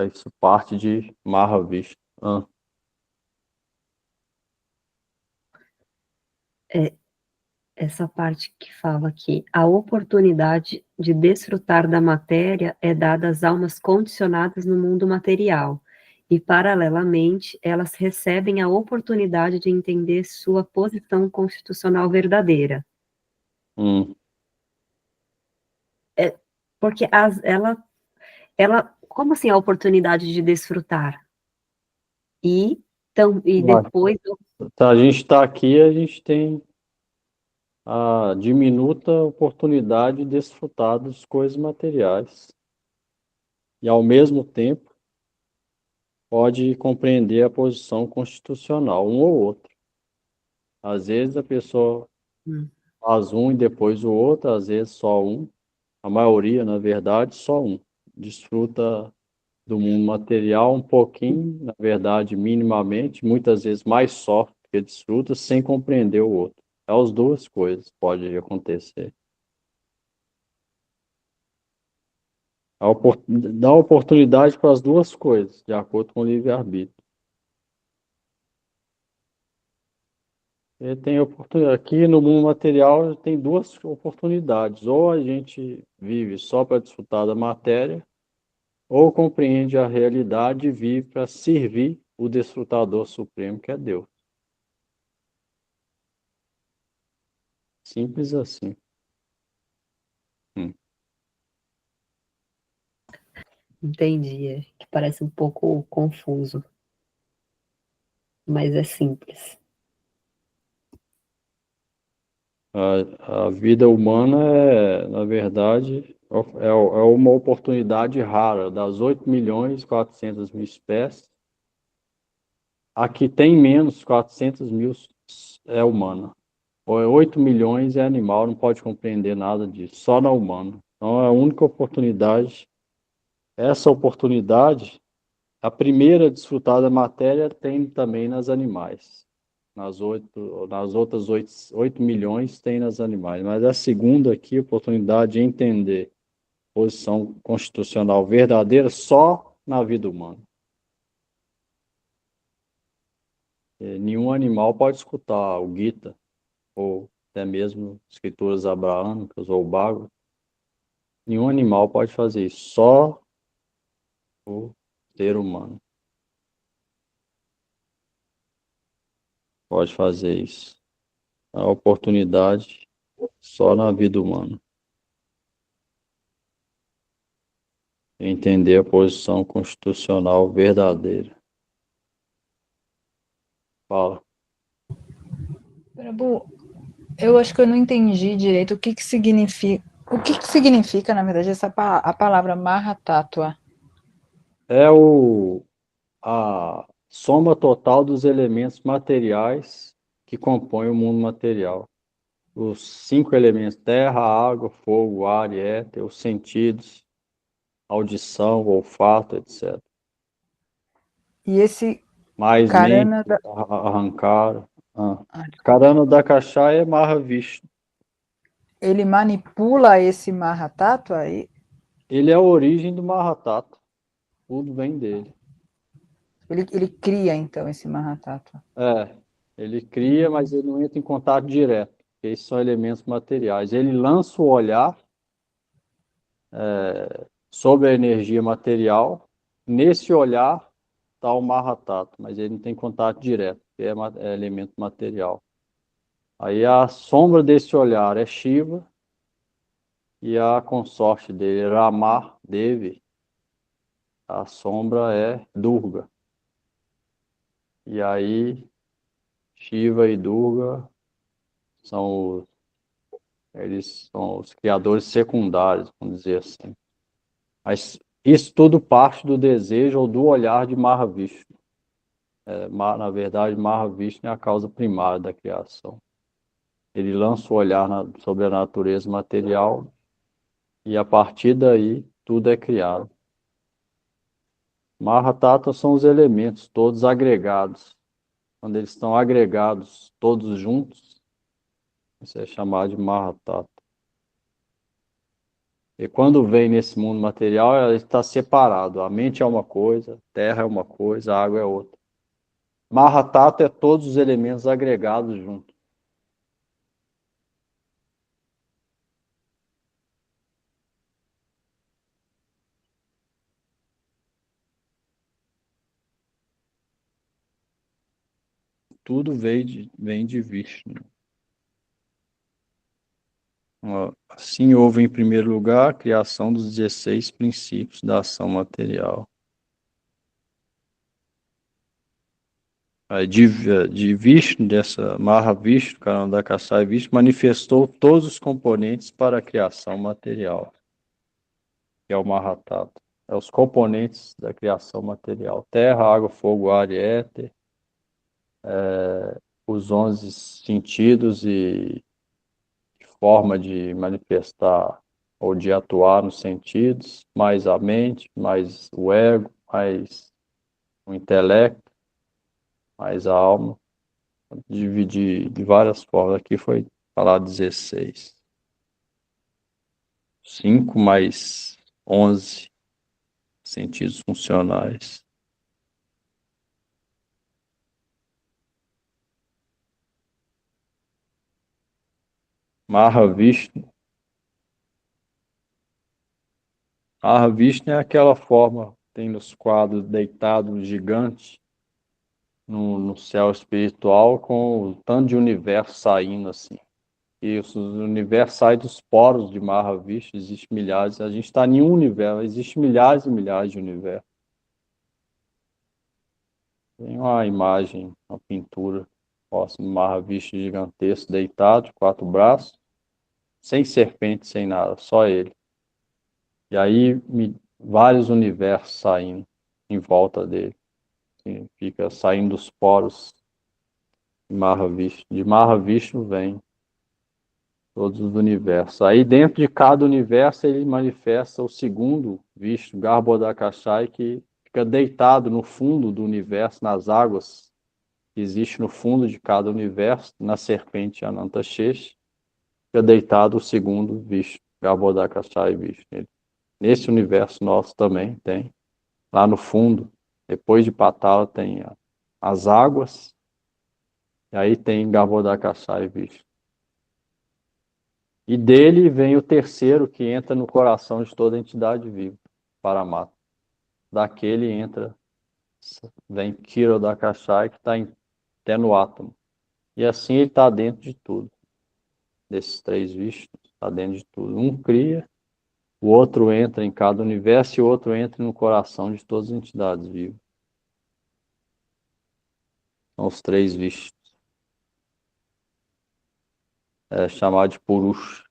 Isso parte de Mahavishnu. Essa parte que fala que a oportunidade de desfrutar da matéria é dada às almas condicionadas no mundo material, e, paralelamente, elas recebem a oportunidade de entender sua posição constitucional verdadeira. Porque ela, como assim a oportunidade de desfrutar? E depois... A gente está aqui, a gente tem a diminuta oportunidade de desfrutar das coisas materiais. E, ao mesmo tempo, pode compreender a posição constitucional, um ou outro. Às vezes a pessoa faz um e depois o outro, às vezes só um. A maioria, na verdade, só um. Desfruta do mundo material um pouquinho, na verdade, minimamente, muitas vezes mais sofre que desfruta, sem compreender o outro. As duas coisas podem acontecer. Dá oportunidade para as duas coisas, de acordo com o livre-arbítrio. Aqui no mundo material tem duas oportunidades. Ou a gente vive só para desfrutar da matéria, ou compreende a realidade e vive para servir o desfrutador supremo, que é Deus. Simples assim. Entendi, que parece um pouco confuso, mas é simples. A vida humana na verdade, é uma oportunidade rara. Das 8.400.000 espécies, a que tem menos 400.000 é humana. 8 milhões é animal, não pode compreender nada disso, só na humana. Então, é a única oportunidade. Essa oportunidade, a primeira a desfrutar da matéria, tem também nas animais. Nas outras 8 milhões tem nas animais. Mas a segunda aqui, a oportunidade de entender a posição constitucional verdadeira só na vida humana. Nenhum animal pode escutar o Gita, ou até mesmo escrituras abraâmicas ou Bhagavad. Nenhum animal pode fazer isso, só o ser humano pode fazer isso. A oportunidade só na vida humana. Entender a posição constitucional verdadeira. Fala. Prabhu, eu acho que eu não entendi direito o que significa. O que significa, na verdade, a palavra Mahatattva? É a soma total dos elementos materiais que compõem o mundo material. Os 5 elementos: terra, água, fogo, ar e éter, os sentidos, audição, olfato, etc. E esse Mais mente, Karana da... arrancar. desculpe. Karana Dakasha é Mahavishnu. Ele manipula esse Mahatattva aí? Ele é a origem do Mahatattva. Tudo vem dele. Ele cria, então, esse Mahatattva. É, ele cria, mas ele não entra em contato direto, porque esses são elementos materiais. Ele lança o olhar sobre a energia material. Nesse olhar está o Mahatattva, mas ele não tem contato direto, porque é elemento material. Aí a sombra desse olhar é Shiva e a consorte dele, Rama Devi, a sombra é Durga. E aí Shiva e Durga são eles são os criadores secundários, vamos dizer assim. Mas isso tudo parte do desejo ou do olhar de Mahavishnu. Na verdade, Mahavishnu é a causa primária da criação. Ele lança o olhar sobre a natureza material e a partir daí tudo é criado. Mahatattva são os elementos todos agregados. Quando eles estão agregados todos juntos, isso é chamado de Mahatattva. E quando vem nesse mundo material, ela está separado. A mente é uma coisa, a terra é uma coisa, a água é outra. Mahatattva é todos os elementos agregados juntos. Tudo vem de Vishnu. Assim houve, em primeiro lugar, a criação dos 16 princípios da ação material. De Vishnu, dessa Mahavishnu, Karanadakasai Vishnu, manifestou todos os componentes para a criação material, que é o Mahatattva. É os componentes da criação material: terra, água, fogo, ar e éter, os 11 sentidos e forma de manifestar ou de atuar nos sentidos, mais a mente, mais o ego, mais o intelecto, mais a alma. Dividir de várias formas. Aqui foi falar 16. 5 mais 11 sentidos funcionais. Mahavishnu. Mahavishnu é aquela forma, tem nos quadros deitado um gigante no céu espiritual com o tanto de universo saindo assim. Isso, o universo sai dos poros de Mahavishnu, existe milhares, a gente está em um universo, existe milhares e milhares de universos. Tem uma imagem, uma pintura, próximo de Mahavishnu gigantesco, deitado, de 4 braços, sem serpente, sem nada, só ele. E aí vários universos saindo em volta dele. Assim, fica saindo dos poros de Mahavishnu. De Mahavishnu vem todos os universos. Aí dentro de cada universo ele manifesta o segundo Vishnu, Garbhodakashai, que fica deitado no fundo do universo, nas águas que existe no fundo de cada universo, na serpente Anantashesh, fica deitado o segundo Vishnu, Garbhodakashai Vishnu. Nesse universo nosso também tem, lá no fundo, depois de Patala tem as águas, e aí tem Garbhodakashai Vishnu. E dele vem o terceiro que entra no coração de toda entidade viva, Paramatma. Daquele vem Kirodakashai, que está até no átomo. E assim ele está dentro de tudo. Desses 3 Vishnus, está dentro de tudo. Um cria, o outro entra em cada universo e o outro entra no coração de todas as entidades vivas. São os 3 Vishnus. É chamado de Purusha.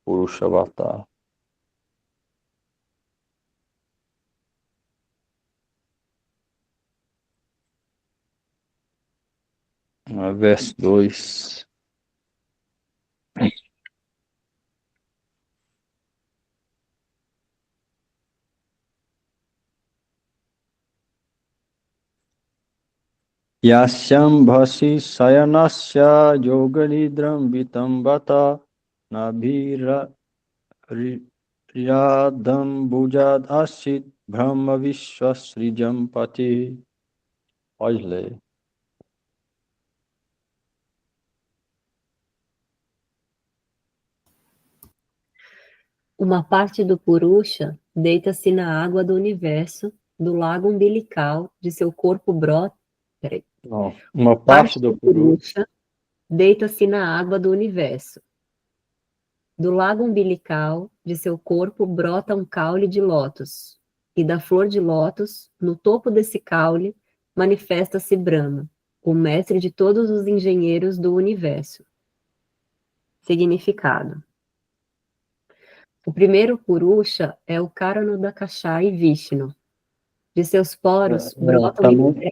Purusha Avatar. Verso 2. Yasyam bhasi sayanasya yoganidram vitam bata nabhira riyadam bujad asit brahma vishwasrijam pati. Pode ler. Uma parte do Purusha deita-se na água do universo, do lago umbilical de seu corpo brota. Peraí. Não, uma Parte parte do do Purusha. Purusha deita-se na água do universo. Do lago umbilical de seu corpo brota um caule de lótus, e da flor de lótus, no topo desse caule, manifesta-se Brahma, o mestre de todos os engenheiros do universo. Significado. O primeiro Purusha é o Karanodakashayi Vishnu. De seus poros brotam Também,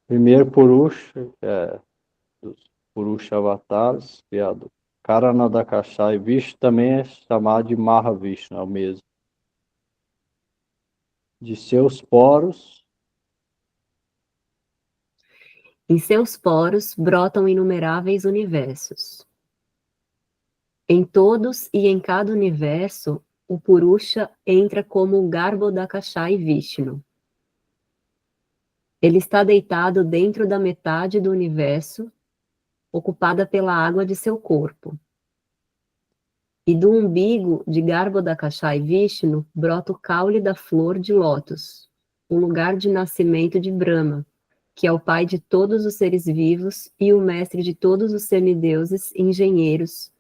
primeiro Purusha, que é dos Purusha Avatares, que é do Karanadakashayi Vishnu, também é chamado de Mahavishnu, é o mesmo. De seus poros. Em seus poros brotam inumeráveis universos. Em todos e em cada universo, o Purusha entra como o Garbhodakashayi Vishnu. Ele está deitado dentro da metade do universo, ocupada pela água de seu corpo. E do umbigo de Garbhodakashayi Vishnu brota o caule da flor de lótus, o lugar de nascimento de Brahma, que é o pai de todos os seres vivos e o mestre de todos os semideuses engenheiros,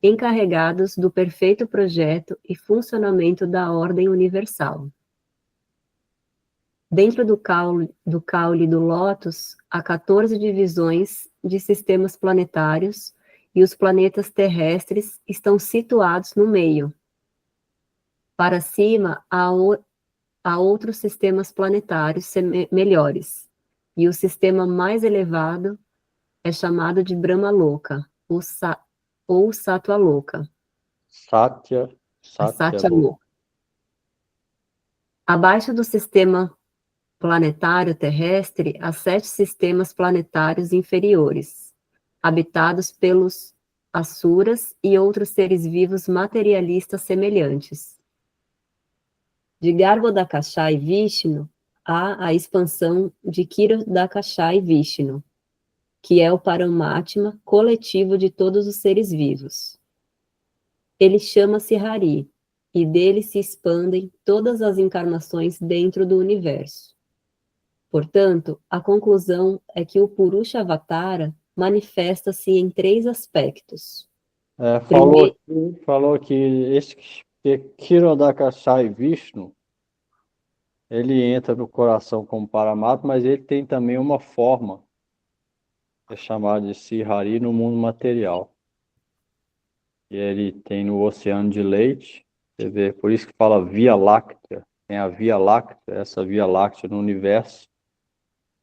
encarregados do perfeito projeto e funcionamento da ordem universal. Dentro do caule do lótus, há 14 divisões de sistemas planetários e os planetas terrestres estão situados no meio. Para cima, há outros sistemas planetários melhores, e o sistema mais elevado é chamado de Brahmaloka, ou Satyaloka. Satya Satyaloka. Abaixo do sistema planetário terrestre, há 7 sistemas planetários inferiores, habitados pelos asuras e outros seres vivos materialistas semelhantes. De Garbhodakashayi Vishnu, há a expansão de Kshirodakashayi Vishnu, que é o Paramatma coletivo de todos os seres vivos. Ele chama-se Hari, e dele se expandem todas as encarnações dentro do universo. Portanto, a conclusão é que o Purusha Avatara manifesta-se em 3 aspectos. falou que esse Kshirodakashayi Vishnu, ele entra no coração como Paramatma, mas ele tem também uma forma, é chamada de Srihari no mundo material. E ele tem no oceano de leite, você vê, por isso que fala Via Láctea, tem a Via Láctea, essa Via Láctea no universo,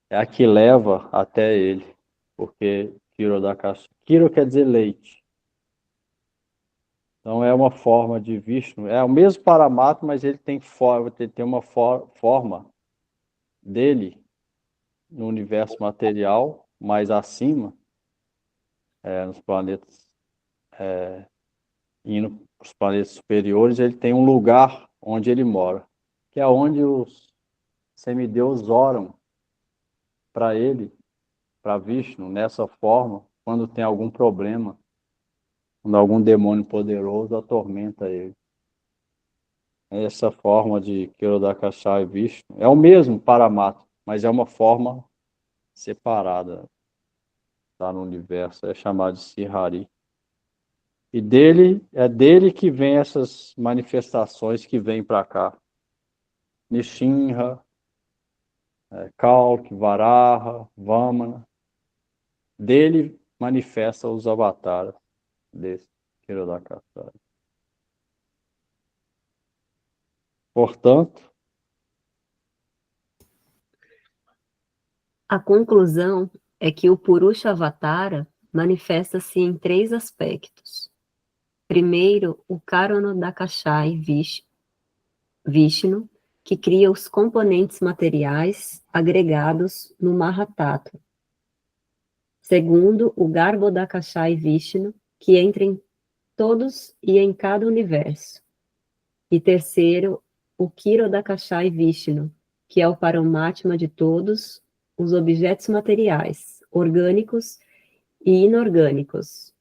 é a que leva até ele, porque Kiro quer dizer leite. Então é uma forma de Vishnu, é o mesmo Paramatma, mas ele tem uma forma dele no universo material, mais acima, nos planetas, indo para os planetas superiores, ele tem um lugar onde ele mora, que é onde os semideuses oram para ele, para Vishnu, nessa forma, quando tem algum problema, quando algum demônio poderoso atormenta ele. Essa forma de Kshirodakashayi Vishnu é o mesmo Paramatma, mas é uma forma separada, tá, no universo, é chamado de Srihari. E é dele que vem essas manifestações que vêm para cá. Nishinra, Kalki, Varaha, Vamana. Dele manifesta os avatares desse Kshirodakashayi. Portanto, a conclusão é que o Purusha Avatara manifesta-se em 3 aspectos. Primeiro, o Karanodakashai Vishnu, que cria os componentes materiais agregados no Mahatattva. Segundo, o Garbhodakashai Vishnu, que entra em todos e em cada universo. E terceiro, o Kshirodakashai Vishnu, que é o Paramatma de todos os objetos materiais, orgânicos e inorgânicos.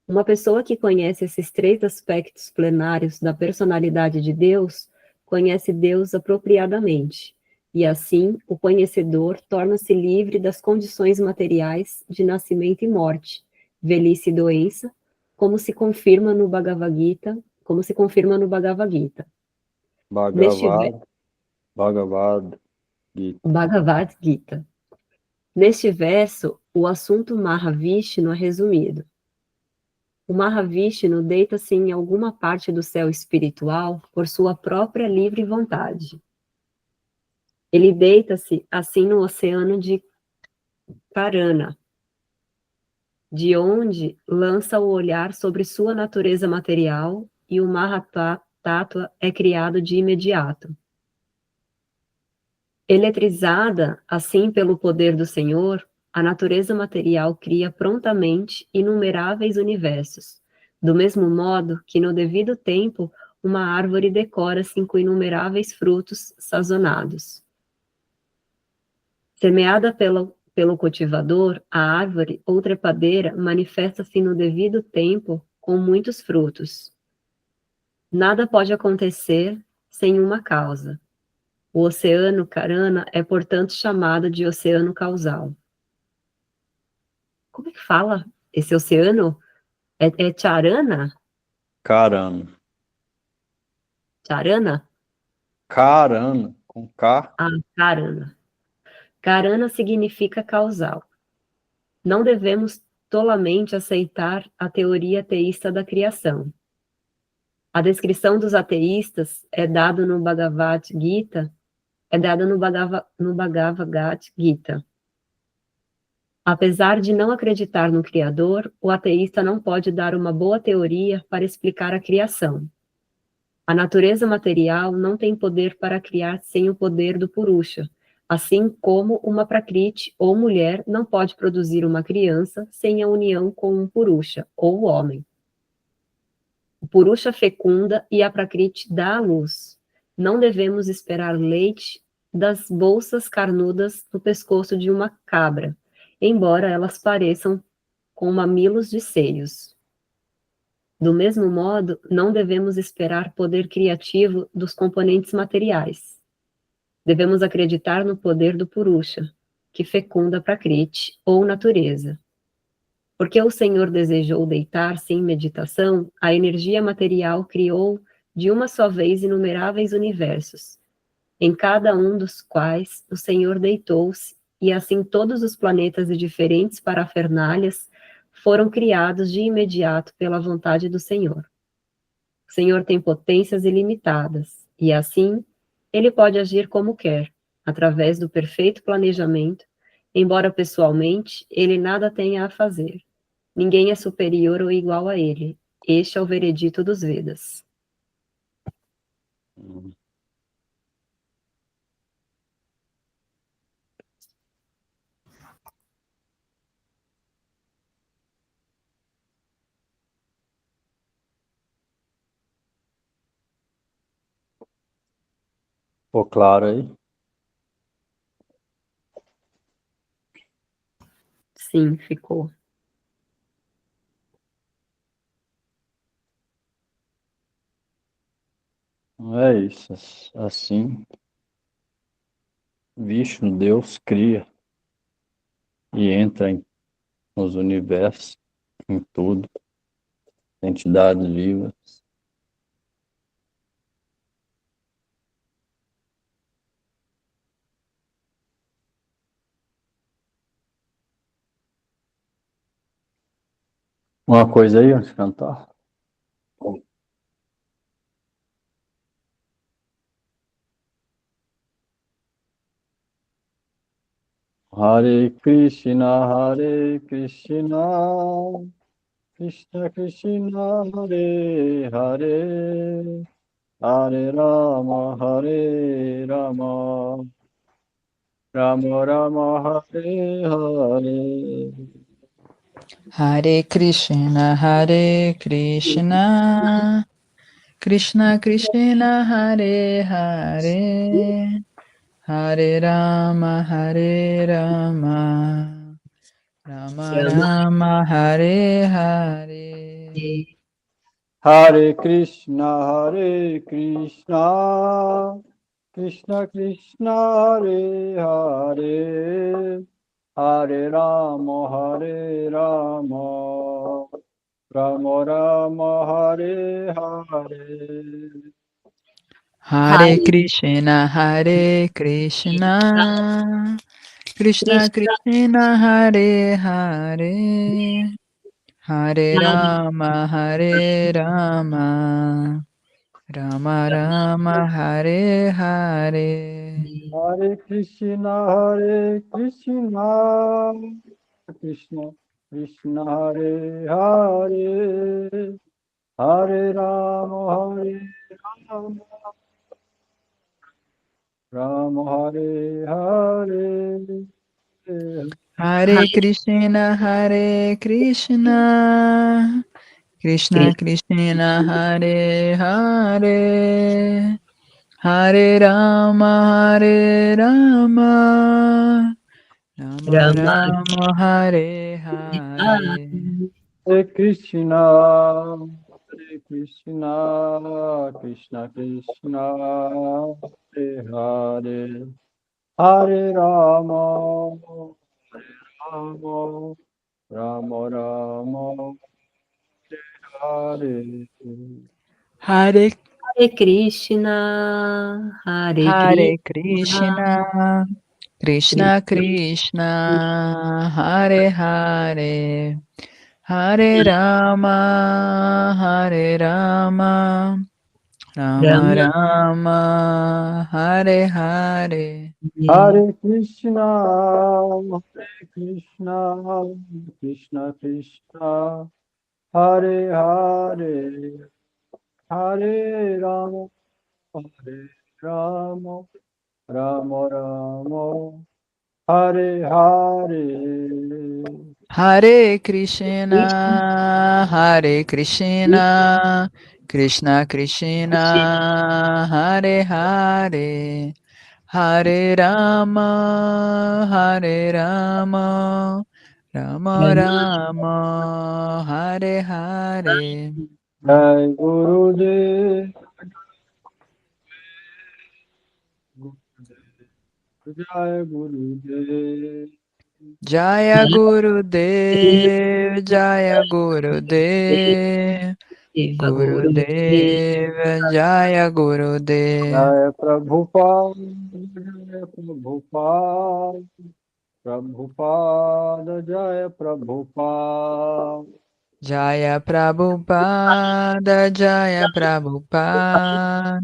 Uma pessoa que conhece esses 3 aspectos plenários da personalidade de Deus, conhece Deus apropriadamente, e assim o conhecedor torna-se livre das condições materiais de nascimento e morte, velhice e doença, como se confirma no Bhagavad Gita, Neste Bhagavad Gita. Bhagavad Gita. Neste verso, o assunto Mahavishnu é resumido. O Mahavishnu deita-se em alguma parte do céu espiritual por sua própria livre vontade. Ele deita-se assim no oceano de Karana, de onde lança o olhar sobre sua natureza material e o Mahatattva é criado de imediato. Eletrizada, assim, pelo poder do Senhor, a natureza material cria prontamente inumeráveis universos, do mesmo modo que, no devido tempo, uma árvore decora-se com inumeráveis frutos sazonados. Semeada pelo cultivador, a árvore ou trepadeira manifesta-se no devido tempo com muitos frutos. Nada pode acontecer sem uma causa. O oceano Karana é, portanto, chamado de oceano causal. Como é que fala? Esse oceano é Charana? Karana. Charana? Karana, com K. Ah, Karana. Karana significa causal. Não devemos tolamente aceitar a teoria ateísta da criação. A descrição dos ateístas é dada no Bhagavad Gita, no Bhagavad Gita. Apesar de não acreditar no Criador, o ateísta não pode dar uma boa teoria para explicar a criação. A natureza material não tem poder para criar sem o poder do Purusha, assim como uma Prakriti ou mulher não pode produzir uma criança sem a união com um Purusha, ou homem. O Purusha fecunda e a Prakriti dá a luz. Não devemos esperar leite das bolsas carnudas no pescoço de uma cabra, embora elas pareçam com mamilos de seios. Do mesmo modo, não devemos esperar poder criativo dos componentes materiais. Devemos acreditar no poder do Purusha, que fecunda Prakriti, ou natureza. Porque o Senhor desejou deitar-se em meditação, a energia material criou de uma só vez inumeráveis universos, em cada um dos quais o Senhor deitou-se, e assim todos os planetas e diferentes parafernálias foram criados de imediato pela vontade do Senhor. O Senhor tem potências ilimitadas, e assim, ele pode agir como quer, através do perfeito planejamento, embora pessoalmente ele nada tenha a fazer. Ninguém é superior ou igual a ele. Este é o veredito dos Vedas. Ficou claro aí? Sim, ficou. É isso. Assim, Vishnu, Deus, cria e entra nos universos, em tudo, entidades vivas. Uma coisa aí antes de cantar? Hare Krishna, Krishna Krishna, Hare Hare, Hare Rama, Rama Rama, Hare Hare. Hare Krishna, Krishna Krishna, Hare Hare, Hare Rama, Rama Rama, Hare Hare. Hare Krishna, Krishna Krishna, Hare Hare, Hare Rama, Rama Rama, Hare Hare. Hare Krishna, Krishna Krishna, Hare Hare, Hare Rama, Rama Rama, Hare Hare. Hare Krishna, Krishna Krishna, Hare Hare, Hare Rama, Rama Hare Hare. Hare Krishna, Krishna Krishna, Hare Hare, Hare Rama, Rama Rama, Hare Hare. Hare Krishna, Krishna Krishna, Hare Hare, Hare Rama, Rama, Rama Rama, Hare. Hare Hare Krishna, Hare Hare Krishna, Krishna, Krishna Krishna, Hare Hare, Hare Rama, Rama Rama, Rama, Hare Hare. Hare Krishna, Krishna Krishna, Hare Hare, Hare Rama, Rama Rama, Hare Hare. Hare Krishna, Krishna Krishna, Hare Hare, Hare Rama, Rama Rama, Hare Hare. Jai Gurudev, Jai Gurudev, Jaya Gurudev, Jaya Gurudev, Gurudev, Jaya Gurudev. Jai Prabhupada, Jai Prabhupada, Prabhupada, Jai Prabhupada. Jaya Prabhupada, Jaya Prabhupada,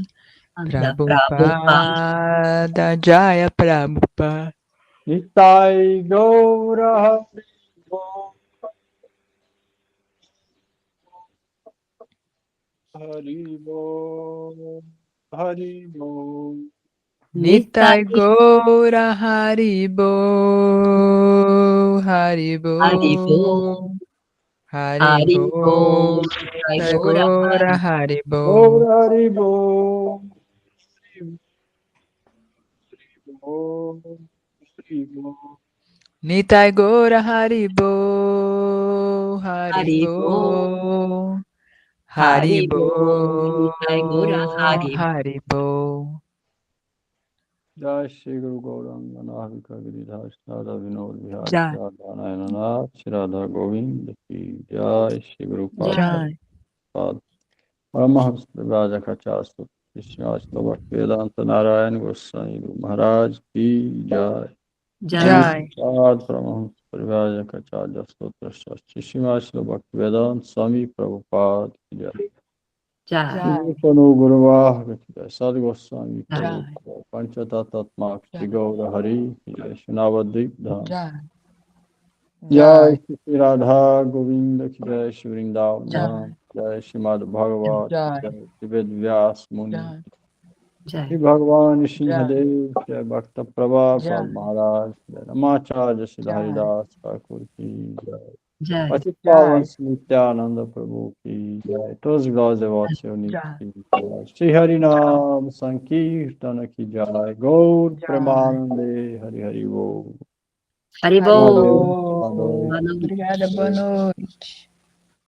Prabhupada, Jaya Prabhupada. Nitai Gaura Hari Bo, Hari Bo, Nitai Gaura Haribo, Haribo, Haribo, Nitai Gaura Haribo. Gaura Hari Bo, Hari Bo, Hari Bo. Nitai Gaura Haribo, Haribo, Haribo, Haribo, Haribo. Haribo. Jai Shri Guru Gauranga Navika Giridhar Radha Vinod Vihari Jai, Radha Nayananath Shri Radha Govind Ki Jai Shri Guru Jai, Prabhupada Paramahams Rajakachastha Krishna Vedanta Narayan Goswami Guru Maharaj Ki Jai Jai, Prabhupada Paramahams Rajakachastha Stotra Shri Bhakti Vedanta Swami Prabhupada Ki Jai Jai. Jai, Guru Guru Sadhu Goswami Jai. Prabhupada Panchatatatmak Shri Gaura Hari Jai Shri Navadvip Dham Jai. Jai Shri Radha Govinda Ki Jai Shri Vrindavan Jai. Dham Jai Shri Madhu Bhagavat Jai. Jai Shri Ved Vyas Muni Jai. Jai. Shri Bhagavan Shri Jai. Hadev Jai Bhakta Prabha Jai. Maharaj Jai Ramacharya Shri Jai. Haridas Thakur Ki Jai Jai. Patita Jai. Pavan Nityananda Prabhu Ki Jai todos os glórias devotos reunidos Jai. Ki Jai Shri Harinam Sankirtana Ki Jai Gaur Jai. Premanande Hari Hari Bo Haribol. Mahadev Haribol. Boa noite. Obrigada, boa noite.